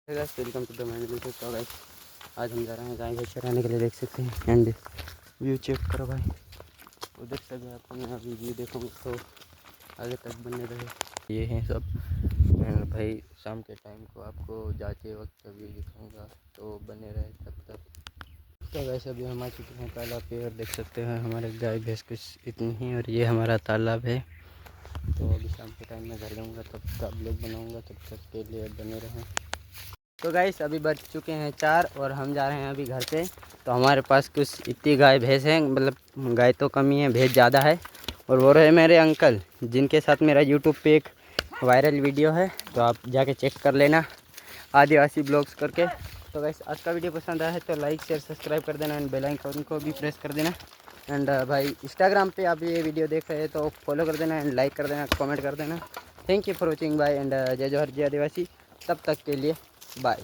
Welcome to the my YouTube. तो guys आज हम जा रहे हैं गाय भैंस चराने के लिए, देख सकते हैं। एंड व्यू चेक करो भाई, उधर से भी आपको मैं अभी व्यू देखूँगा तो आगे तक बने रहे। ये हैं सब। एंड भाई शाम के टाइम को आपको जाते वक्त का व्यू दिखाऊँगा, तो बने रहे तब तक। तो गाइस अभी हम आ चुके हैं तालाब पे और देख सकते हैं हमारे गाय भैंस कुछ इतनी ही, और ये हमारा तालाब है। तो अभी शाम के टाइम में घर जाऊँगा, तब का ब्लॉग बनाऊँगा, तब तक के लिए बने रहें। तो गाइस अभी बज चुके हैं 4 और हम जा रहे हैं अभी घर पे। तो हमारे पास कुछ इतनी गाय भैंस हैं, मतलब गाय तो कम ही है, भैंस ज़्यादा है। और वो रहे मेरे अंकल, जिनके साथ मेरा यूट्यूब पे एक वायरल वीडियो है, तो आप जाके चेक कर लेना, आदिवासी ब्लॉग्स करके। तो गाइस आज का वीडियो पसंद आया है तो लाइक शेयर सब्सक्राइब कर देना, एंड बेल आइकन को भी प्रेस कर देना। एंड भाई इंस्टाग्राम पे आप ये वीडियो देख रहे हैं तो फॉलो कर देना, एंड लाइक कर देना, कमेंट कर देना। Thank you for watching bye, and जय जोहर जय आदिवासी। तब तक के लिए बाय।